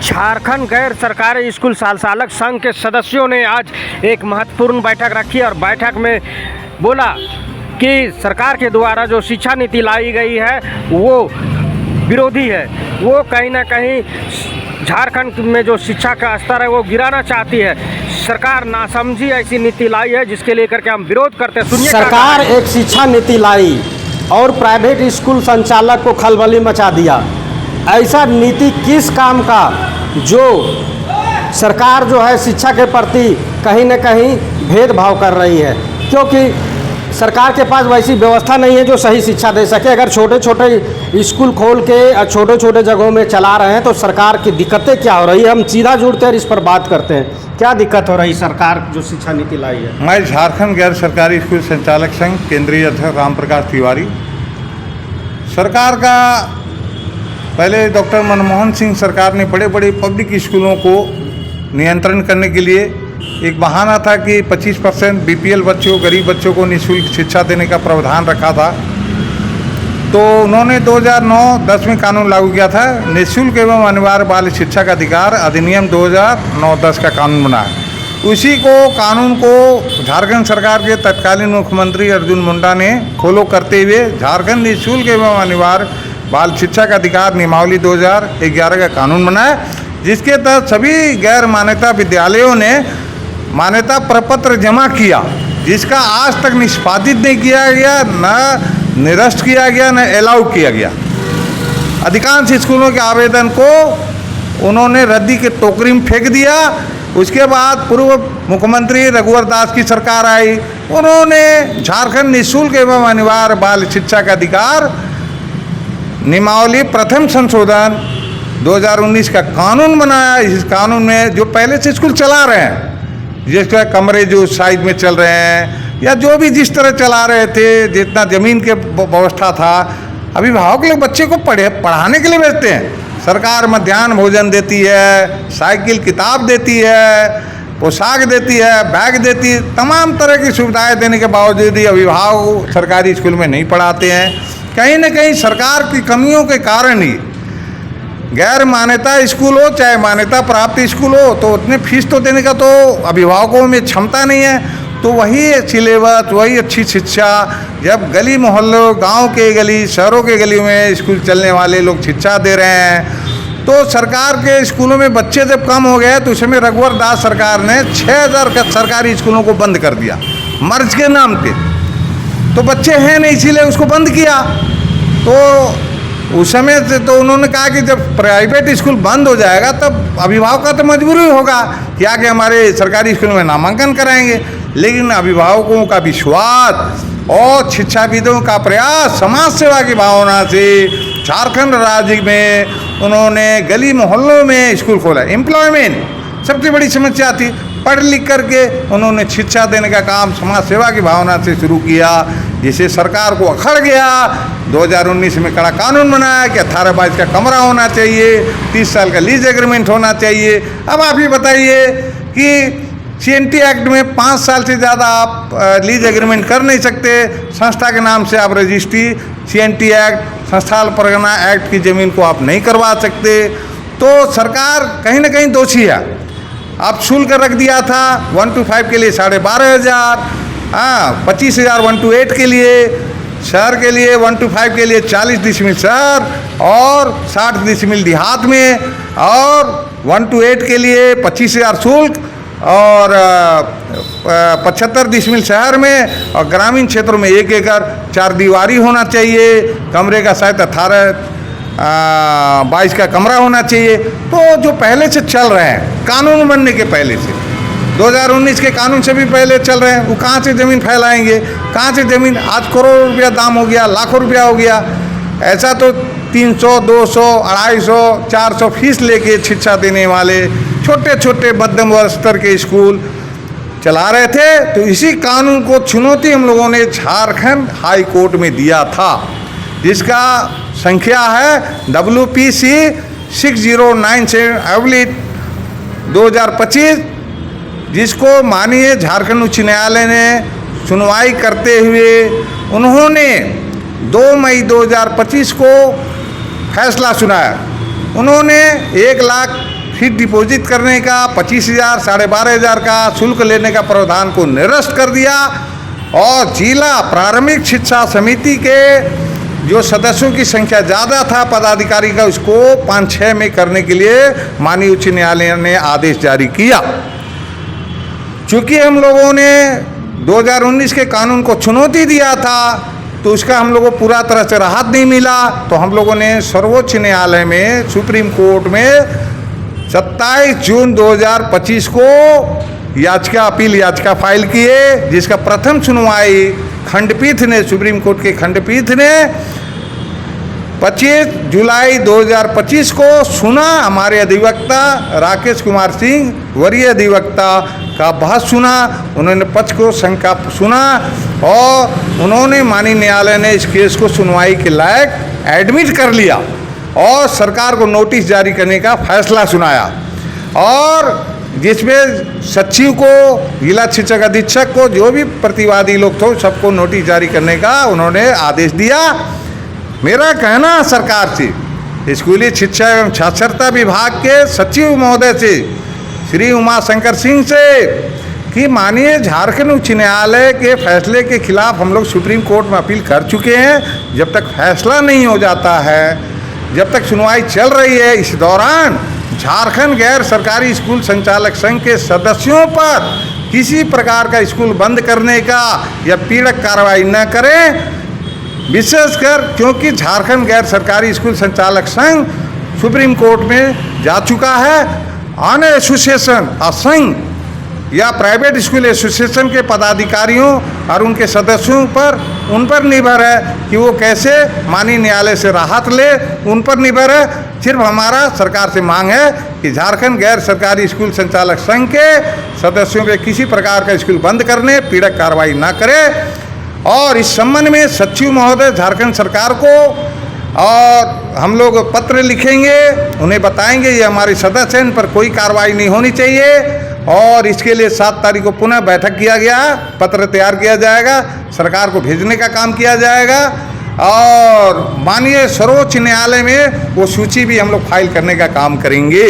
झारखंड गैर सरकारी स्कूल संचालक संघ के सदस्यों ने आज एक महत्वपूर्ण बैठक रखी और बैठक में बोला कि सरकार के द्वारा जो शिक्षा नीति लाई गई है वो विरोधी है। वो कहीं ना कहीं झारखंड में जो शिक्षा का स्तर है वो गिराना चाहती है। सरकार नासमझी ऐसी नीति लाई है जिसके लेकर के हम विरोध करते हैं। सुनिए, सरकार एक शिक्षा नीति लाई और प्राइवेट स्कूल संचालक को खलबली मचा दिया। ऐसा नीति किस काम का, जो सरकार जो है शिक्षा के प्रति कहीं न कहीं भेदभाव कर रही है, क्योंकि सरकार के पास वैसी व्यवस्था नहीं है जो सही शिक्षा दे सके। अगर छोटे छोटे स्कूल खोल के छोटे छोटे जगहों में चला रहे हैं तो सरकार की दिक्कतें क्या हो रही है, हम सीधा जुड़ते हैं और इस पर बात करते हैं। क्या दिक्कत हो रही सरकार जो शिक्षा नीति लाई है? मैं झारखंड गैर सरकारी स्कूल संचालक संघ केंद्रीय अध्यक्ष राम प्रकाश तिवारी। सरकार का पहले डॉक्टर मनमोहन सिंह सरकार ने बड़े बड़े पब्लिक स्कूलों को नियंत्रण करने के लिए एक बहाना था कि 25% बीपीएल बच्चों, गरीब बच्चों को निःशुल्क शिक्षा देने का प्रावधान रखा था। तो उन्होंने 2009-10 में कानून लागू किया था, निःशुल्क एवं अनिवार्य बाल शिक्षा का अधिकार अधिनियम 2009-10 का कानून बनाया। उसी को कानून को झारखंड सरकार के तत्कालीन मुख्यमंत्री अर्जुन मुंडा ने फॉलो करते हुए झारखंड निःशुल्क एवं अनिवार्य बाल शिक्षा का अधिकार नियमावली 2011 का कानून बनाया, जिसके तहत सभी गैर मान्यता विद्यालयों ने मान्यता प्रपत्र जमा किया, जिसका आज तक निष्पादित नहीं किया गया, न निरस्त किया गया, न अलाउ किया गया। अधिकांश स्कूलों के आवेदन को उन्होंने रद्दी के टोकरी में फेंक दिया। उसके बाद पूर्व मुख्यमंत्री रघुवर दास की सरकार आई, उन्होंने झारखंड निःशुल्क एवं अनिवार्य बाल शिक्षा का अधिकार नियमावली प्रथम संशोधन 2019 का कानून बनाया। इस कानून में जो पहले से स्कूल चला रहे हैं, जिसका कमरे जो साइड में चल रहे हैं या जो भी जिस तरह चला रहे थे, जितना ज़मीन के व्यवस्था था, अभिभावक लोग बच्चे को पढ़ाने के लिए भेजते हैं। सरकार मध्याह्न भोजन देती है, साइकिल किताब देती है, पोशाक देती है, बैग देती है, तमाम तरह की सुविधाएं देने के बावजूद भी अभिभावक सरकारी स्कूल में नहीं पढ़ाते हैं। कहीं न कहीं सरकार की कमियों के कारण ही गैर मान्यता स्कूल हो चाहे मान्यता प्राप्त स्कूल हो, तो उतने फीस तो देने का तो अभिभावकों में क्षमता नहीं है। तो वही सिलेबस, वही अच्छी शिक्षा जब गली मोहल्लों, गांव के गली, शहरों के गली में स्कूल चलने वाले लोग शिक्षा दे रहे हैं, तो सरकार के स्कूलों में बच्चे जब कम हो गए तो उस समय रघुवर दास सरकार ने 6000 का सरकारी स्कूलों को बंद कर दिया मर्ज के नाम पे। तो बच्चे हैं नहीं, इसीलिए उसको बंद किया। तो उस समय से तो उन्होंने कहा कि जब प्राइवेट स्कूल बंद हो जाएगा तब अभिभावक का तो मजबूरी होगा कि आगे हमारे सरकारी स्कूल में नामांकन कराएंगे। लेकिन अभिभावकों का विश्वास और शिक्षाविदों का प्रयास, समाज सेवा की भावना से झारखंड राज्य में उन्होंने गली मोहल्लों में स्कूल खोला। एम्प्लॉयमेंट सबसे बड़ी समस्या थी, पढ़ लिख करके उन्होंने शिक्षा देने का काम समाज सेवा की भावना से शुरू किया, जिसे सरकार को अखड़ गया। 2019 में कड़ा कानून बनाया कि 18-22 का कमरा होना चाहिए, 30 साल का लीज एग्रीमेंट होना चाहिए। अब आप ही बताइए कि CNT एक्ट में 5 साल से ज़्यादा आप लीज एग्रीमेंट कर नहीं सकते। संस्था के नाम से आप रजिस्ट्री, CNT एक्ट, संस्थान परगना एक्ट की ज़मीन को आप नहीं करवा सकते। तो सरकार कहीं ना कहीं दोषी है। आप शुल्क रख दिया था 1 to 5 के लिए 12,500, 25,000 1 to 8 के लिए, शहर के लिए 1 to 5 के लिए 40 डिसमिल शहर और 60 डिसमिल देहात में, और 1 to 8 के लिए 25,000 शुल्क और 75 डिसमिल शहर में, और ग्रामीण क्षेत्रों में 1 एकड़ 4 दीवारी होना चाहिए, कमरे का शायद 18-22 का कमरा होना चाहिए। तो जो पहले से चल रहे हैं, कानून बनने के पहले से, 2019 के कानून से भी पहले चल रहे हैं, वो कहाँ से ज़मीन फैलाएंगे, कहाँ से ज़मीन? आज करोड़ रुपया दाम हो गया, लाखों रुपया हो गया। ऐसा तो 300, 200, 250, 400 फीस लेके शिक्षा देने वाले छोटे छोटे मध्यम वर्ग स्तर के स्कूल चला रहे थे। तो इसी कानून को चुनौती हम लोगों ने झारखंड हाई कोर्ट में दिया था, जिसका संख्या है WPC 6097/2025, जिसको माननीय झारखंड उच्च न्यायालय ने सुनवाई करते हुए उन्होंने 2 मई 2025 को फैसला सुनाया। उन्होंने 1 लाख फिक्स डिपॉजिट करने का 25,000 12,500 का शुल्क लेने का प्रावधान को निरस्त कर दिया और जिला प्रारंभिक शिक्षा समिति के जो सदस्यों की संख्या ज़्यादा था पदाधिकारी का, उसको 5-6 में करने के लिए माननीय उच्च न्यायालय ने आदेश जारी किया। चूँकि हम लोगों ने 2019 के कानून को चुनौती दिया था तो उसका हम लोगों को पूरा तरह से राहत नहीं मिला, तो हम लोगों ने सर्वोच्च न्यायालय में सुप्रीम कोर्ट में 27 जून 2025 को अपील याचिका फाइल किए, जिसका प्रथम सुनवाई खंडपीठ ने, सुप्रीम कोर्ट के खंडपीठ ने 25 जुलाई 2025 को सुना। हमारे अधिवक्ता राकेश कुमार सिंह, वरीय अधिवक्ता का बहस सुना, उन्होंने पक्ष को शंका सुना और उन्होंने माननीय न्यायालय ने इस केस को सुनवाई के लायक एडमिट कर लिया और सरकार को नोटिस जारी करने का फैसला सुनाया और जिसमें सचिव को, जिला शिक्षक अधीक्षक को, जो भी प्रतिवादी लोग थे सबको नोटिस जारी करने का उन्होंने आदेश दिया। मेरा कहना सरकार से, स्कूली शिक्षा एवं साक्षरता विभाग के सचिव महोदय से, श्री उमाशंकर सिंह से, कि माननीय झारखंड उच्च न्यायालय के फैसले के खिलाफ हम लोग सुप्रीम कोर्ट में अपील कर चुके हैं। जब तक फैसला नहीं हो जाता है, जब तक सुनवाई चल रही है, इस दौरान झारखंड गैर सरकारी स्कूल संचालक संघ के सदस्यों पर किसी प्रकार का स्कूल बंद करने का या पीड़क कार्रवाई न करें, विशेषकर क्योंकि झारखंड गैर सरकारी स्कूल संचालक संघ सुप्रीम कोर्ट में जा चुका है। अन एसोसिएशन संघ या प्राइवेट स्कूल एसोसिएशन के पदाधिकारियों और उनके सदस्यों पर, उन पर निर्भर है कि वो कैसे माननीय न्यायालय से राहत ले, उन पर निर्भर है। सिर्फ हमारा सरकार से मांग है कि झारखंड गैर सरकारी स्कूल संचालक संघ के सदस्यों पे किसी प्रकार का स्कूल बंद करने, पीड़क कार्रवाई ना करे और इस संबंध में सचिव महोदय झारखंड सरकार को और हम लोग पत्र लिखेंगे, उन्हें बताएंगे ये हमारे सदस्य हैं, इन पर कोई कार्रवाई नहीं होनी चाहिए और इसके लिए 7 तारीख को पुनः बैठक किया गया, पत्र तैयार किया जाएगा, सरकार को भेजने का काम किया जाएगा और माननीय सर्वोच्च न्यायालय में वो सूची भी हम लोग फाइल करने का काम करेंगे।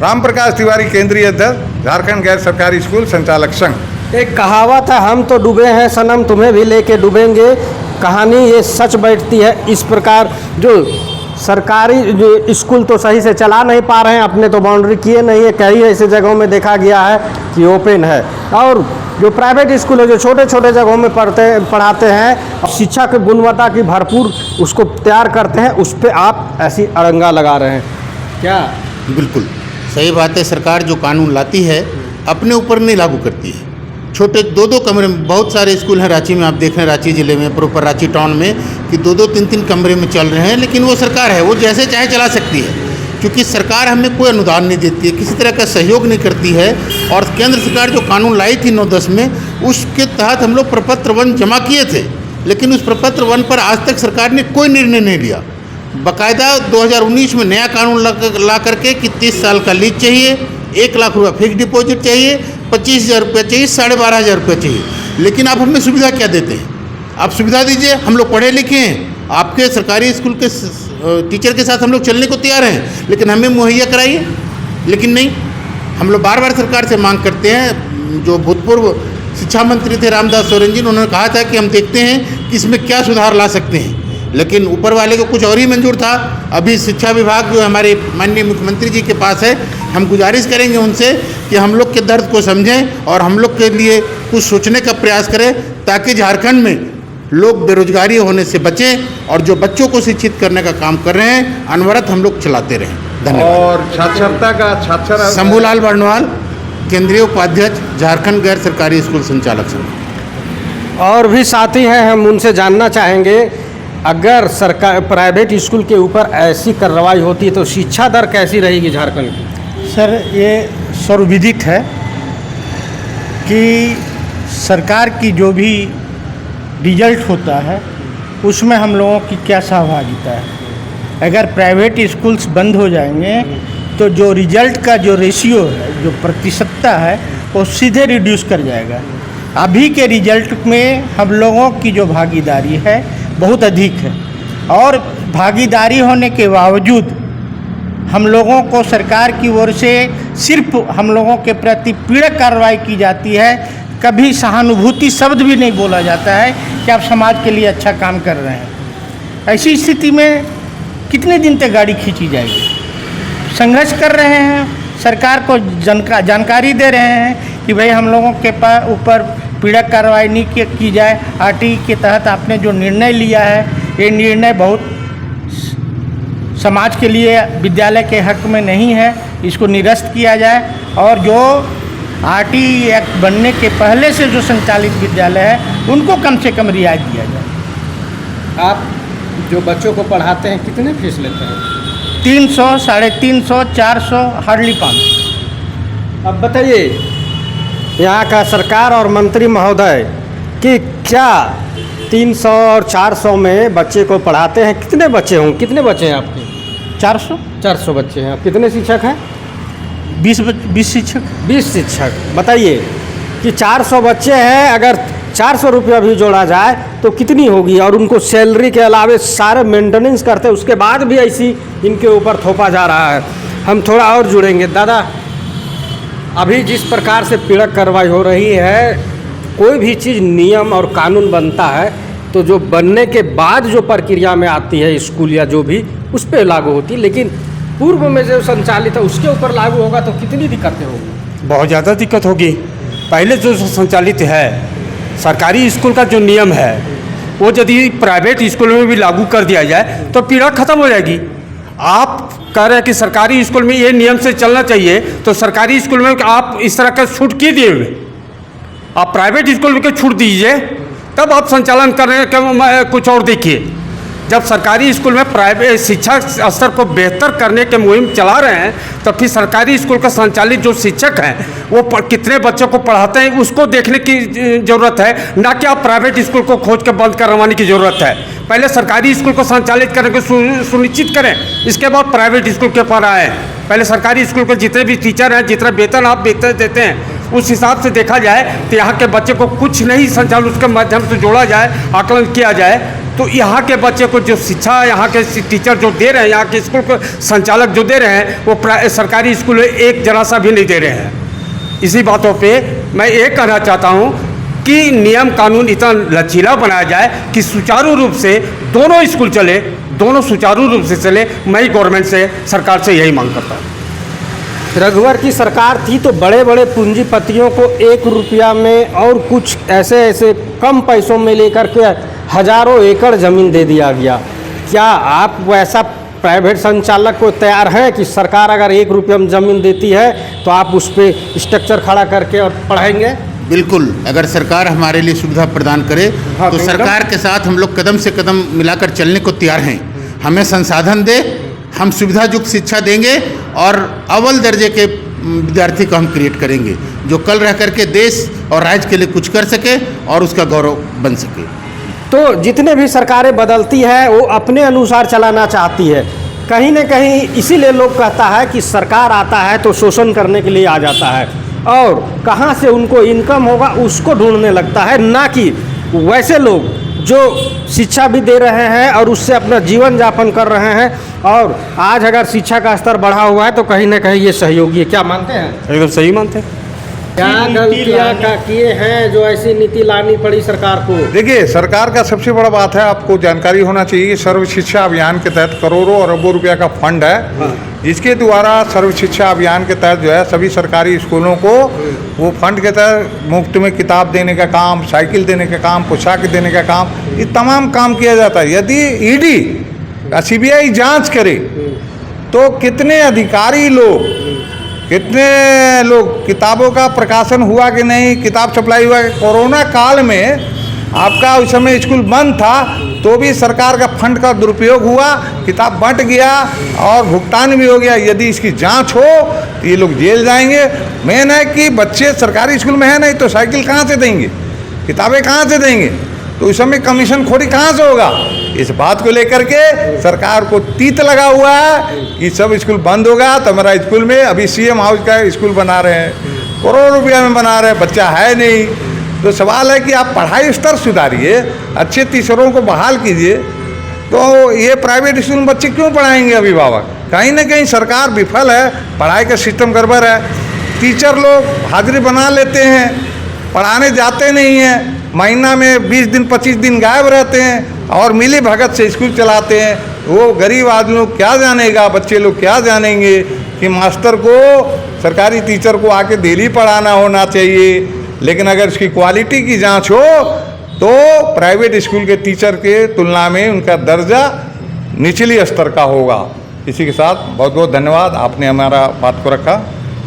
राम प्रकाश तिवारी, केंद्रीय अध्यक्ष, झारखंड गैर सरकारी स्कूल संचालक संघ। एक कहावत है, हम तो डूबे हैं सनम, तुम्हें भी लेके डूबेंगे। कहानी ये सच बैठती है। इस प्रकार जो सरकारी जो स्कूल तो सही से चला नहीं पा रहे हैं, अपने तो बाउंड्री किए नहीं है, कई ऐसे जगहों में देखा गया है कि ओपन है, और जो प्राइवेट स्कूल है जो छोटे छोटे जगहों में पढ़ाते हैं, शिक्षा की गुणवत्ता की भरपूर उसको तैयार करते हैं, उस पर आप ऐसी अड़ंगा लगा रहे हैं क्या? बिल्कुल सही बात है। सरकार जो कानून लाती है अपने ऊपर नहीं लागू करती है। छोटे 2-2 कमरे में, बहुत सारे स्कूल हैं रांची में, आप देख रहे हैं रांची ज़िले में, प्रॉपर रांची टाउन में, कि 2-2 3-3 कमरे में चल रहे हैं, लेकिन वो सरकार है, वो जैसे चाहे चला सकती है, क्योंकि सरकार हमें कोई अनुदान नहीं देती है, किसी तरह का सहयोग नहीं करती है। और केंद्र सरकार जो कानून लाई थी 9-10 में, उसके तहत हम लोग प्रपत्र 1 जमा किए थे, लेकिन उस प्रपत्र 1 पर आज तक सरकार ने कोई निर्णय नहीं लिया। बाकायदा 2019 में नया कानून ला करके कि 30 साल का लीज चाहिए, 1 लाख रुपये फिक्स डिपॉजिट चाहिए, 25,000 रुपये चाहिए, 12,500 रुपये चाहिए, लेकिन आप हमें सुविधा क्या देते हैं? आप सुविधा दीजिए, हम लोग पढ़े लिखे हैं, आपके सरकारी स्कूल के टीचर के साथ हम लोग चलने को तैयार हैं, लेकिन हमें मुहैया कराइए। लेकिन नहीं, हम लोग बार बार सरकार से मांग करते हैं। जो भूतपूर्व शिक्षा मंत्री थे रामदास सोरेन जी, उन्होंने कहा था कि हम देखते हैं कि इसमें क्या सुधार ला सकते हैं, लेकिन ऊपर वाले को कुछ और ही मंजूर था। अभी शिक्षा विभाग जो हमारे माननीय मुख्यमंत्री जी के पास है, हम गुजारिश करेंगे उनसे कि हम लोग के दर्द को समझें और हम लोग के लिए कुछ सोचने का प्रयास करें, ताकि झारखंड में लोग बेरोजगारी होने से बचें और जो बच्चों को शिक्षित करने का काम कर रहे हैं अनवरत हम लोग चलाते रहें। धन्यवाद। और साक्षरता का शंभूलाल बर्णवाल, केंद्रीय उपाध्यक्ष, झारखंड गैर सरकारी स्कूल संचालक संघ। और भी साथी हैं, हम उनसे जानना चाहेंगे, अगर सरकार प्राइवेट स्कूल के ऊपर ऐसी कार्रवाई होती तो शिक्षा दर कैसी रहेगी झारखंड की? सर, ये सर्वविदित है कि सरकार की जो भी रिजल्ट होता है उसमें हम लोगों की क्या सहभागिता है। अगर प्राइवेट स्कूल्स बंद हो जाएंगे तो जो रिजल्ट का जो रेशियो है, जो प्रतिशतता है, वो सीधे रिड्यूस कर जाएगा। अभी के रिजल्ट में हम लोगों की जो भागीदारी है बहुत अधिक है, और भागीदारी होने के बावजूद हम लोगों को सरकार की ओर से सिर्फ हम लोगों के प्रति पीड़क कार्रवाई की जाती है, कभी सहानुभूति शब्द भी नहीं बोला जाता है कि आप समाज के लिए अच्छा काम कर रहे हैं। ऐसी स्थिति में कितने दिन तक गाड़ी खींची जाएगी? संघर्ष कर रहे हैं, सरकार को जानकारी दे रहे हैं कि भाई हम लोगों के ऊपर पीड़क कार्रवाई नहीं की जाए। आरटीई के तहत आपने जो निर्णय लिया है, ये निर्णय बहुत समाज के लिए विद्यालय के हक में नहीं है, इसको निरस्त किया जाए और जो आरटीई एक्ट बनने के पहले से जो संचालित विद्यालय है उनको कम से कम रियायत दिया जाए। आप जो बच्चों को पढ़ाते हैं कितने फीस लेते हैं? 300, 350, 400, हार्डली 500। अब बताइए यहाँ का सरकार और मंत्री महोदय कि क्या 300 और 400 में बच्चे को पढ़ाते हैं? कितने बच्चे हों? कितने बच्चे हैं आपके? 400 बच्चे हैं। कितने शिक्षक हैं? 20 शिक्षक। 20 शिक्षक। बताइए कि 400 बच्चे हैं, अगर 400 रुपया भी जोड़ा जाए तो कितनी होगी? और उनको सैलरी के अलावे सारे मेंटेनेंस करते, उसके बाद भी ऐसी इनके ऊपर थोपा जा रहा है। हम थोड़ा और जुड़ेंगे। दादा, अभी जिस प्रकार से पीड़क कार्रवाई हो रही है, कोई भी चीज़ नियम और कानून बनता है तो जो बनने के बाद जो प्रक्रिया में आती है स्कूल या जो भी, उस पर लागू होती है, लेकिन पूर्व में जो संचालित है उसके ऊपर लागू होगा तो कितनी दिक्कतें होंगी? बहुत ज़्यादा दिक्कत होगी। पहले जो संचालित है सरकारी स्कूल का जो नियम है वो यदि प्राइवेट स्कूल में भी लागू कर दिया जाए तो पीड़ा खत्म हो जाएगी। आप कह रहे हैं कि सरकारी स्कूल में ये नियम से चलना चाहिए, तो सरकारी स्कूल में आप इस तरह का छूट क्यों दिए हुए? आप प्राइवेट स्कूल में छूट दीजिए, तब आप संचालन कर रहे हैं। कुछ और देखिए, जब सरकारी स्कूल में प्राइवेट शिक्षा स्तर को बेहतर करने के मुहिम चला रहे हैं, तो फिर सरकारी स्कूल का संचालित जो शिक्षक हैं वो कितने बच्चों को पढ़ाते हैं उसको देखने की ज़रूरत है, ना कि आप प्राइवेट स्कूल को खोज के बंद करवाने की ज़रूरत है। पहले सरकारी स्कूल को संचालित करने को सुनिश्चित करें, इसके बाद प्राइवेट स्कूल के पर आए। पहले सरकारी स्कूल के जितने भी टीचर हैं, जितना वेतन आप वेतन देते हैं, उस हिसाब से देखा जाए तो यहाँ के बच्चे को कुछ नहीं संचालन उसके माध्यम से जोड़ा जाए, आकलन किया जाए, तो यहाँ के बच्चे को जो शिक्षा यहाँ के टीचर जो दे रहे हैं, यहाँ के स्कूल के संचालक जो दे रहे हैं, वो सरकारी स्कूल में एक जरा सा भी नहीं दे रहे हैं। इसी बातों पे मैं ये कहना चाहता हूँ कि नियम कानून इतना लचीला बनाया जाए कि सुचारू रूप से दोनों स्कूल चले, दोनों सुचारू रूप से चले। मैं गवर्नमेंट से, सरकार से यही मांग करता हूँ। रघुवर की सरकार थी तो बड़े बड़े पूंजीपतियों को 1 रुपया में और कुछ ऐसे कम पैसों में लेकर के हजारों एकड़ ज़मीन दे दिया गया। क्या आप वैसा प्राइवेट संचालक को तैयार हैं कि सरकार अगर 1 रुपया में ज़मीन देती है तो आप उस पर स्ट्रक्चर खड़ा करके और पढ़ाएंगे? बिल्कुल, अगर सरकार हमारे लिए सुविधा प्रदान करे तो सरकार के साथ हम लोग कदम से कदम मिलाकर चलने को तैयार हैं। हमें संसाधन दे, हम सुविधायुक्त शिक्षा देंगे और अव्वल दर्जे के विद्यार्थी को हम क्रिएट करेंगे जो कल रह करके देश और राज्य के लिए कुछ कर सके और उसका गौरव बन सके। तो जितने भी सरकारें बदलती है वो अपने अनुसार चलाना चाहती है। कहीं न कहीं इसीलिए लोग कहता है कि सरकार आता है तो शोषण करने के लिए आ जाता है और कहाँ से उनको इनकम होगा उसको ढूंढने लगता है, ना कि वैसे लोग जो शिक्षा भी दे रहे हैं और उससे अपना जीवन यापन कर रहे हैं। और आज अगर शिक्षा का स्तर बढ़ा हुआ है तो कहीं ना कहीं ये सहयोगी है। क्या मानते हैं? एकदम सही मानते हैं। क्या गलतियाँ किए हैं जो ऐसी नीति लानी पड़ी सरकार को? देखिए, सरकार का सबसे बड़ा बात है, आपको जानकारी होना चाहिए, सर्व शिक्षा अभियान के तहत करोड़ों और अरबों रुपया का फंड है, जिसके द्वारा सर्व शिक्षा अभियान के तहत जो है सभी सरकारी स्कूलों को वो फंड के तहत मुफ्त में किताब देने का काम, साइकिल देने का काम, पोशाक देने का काम, ये तमाम काम किया जाता है। यदि ईडी CBI जांच करे तो कितने अधिकारी लोग, कितने लोग, किताबों का प्रकाशन हुआ कि नहीं, किताब सप्लाई हुआ। कोरोना काल में आपका उस समय स्कूल बंद था तो भी सरकार का फंड का दुरुपयोग हुआ, किताब बंट गया और भुगतान भी हो गया। यदि इसकी जांच हो तो ये लोग जेल जाएंगे। मेन है कि बच्चे सरकारी स्कूल में है नहीं तो साइकिल कहाँ से देंगे, किताबें कहाँ से देंगे, तो उस समय कमीशन खोरी कहाँ से होगा। इस बात को लेकर के सरकार को तीत लगा हुआ है कि सब स्कूल बंद होगा तो हमारा स्कूल में, अभी CM हाउस का स्कूल बना रहे हैं, करोड़ों रुपया में बना रहे हैं, बच्चा है नहीं। तो सवाल है कि आप पढ़ाई स्तर सुधारिए, अच्छे टीचरों को बहाल कीजिए, तो ये प्राइवेट स्कूल में बच्चे क्यों पढ़ाएंगे अभिभावक? कहीं ना कहीं सरकार विफल है, पढ़ाई का सिस्टम गड़बड़ है। टीचर लोग हाजिरी बना लेते हैं, पढ़ाने जाते नहीं हैं, महीना में 20 दिन 25 दिन गायब रहते हैं और मिली भगत से स्कूल चलाते हैं। वो गरीब आदमी लोग क्या जानेगा, बच्चे लोग क्या जानेंगे कि मास्टर को, सरकारी टीचर को आके डेली पढ़ाना होना चाहिए। लेकिन अगर इसकी क्वालिटी की जांच हो तो प्राइवेट स्कूल के टीचर के तुलना में उनका दर्जा निचली स्तर का होगा। इसी के साथ बहुत बहुत धन्यवाद, आपने हमारा बात को रखा।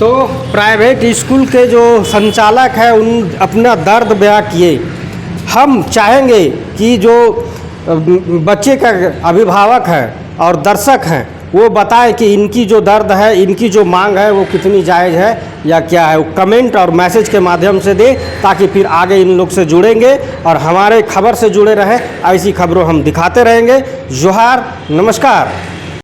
तो प्राइवेट स्कूल के जो संचालक हैं उन अपना दर्द बयां किए। हम चाहेंगे कि जो बच्चे का अभिभावक है और दर्शक हैं वो बताएं कि इनकी जो दर्द है, इनकी जो मांग है वो कितनी जायज़ है या क्या है। वो कमेंट और मैसेज के माध्यम से दें ताकि फिर आगे इन लोग से जुड़ेंगे और हमारे खबर से जुड़े रहें। ऐसी खबरों हम दिखाते रहेंगे। जोहार, नमस्कार।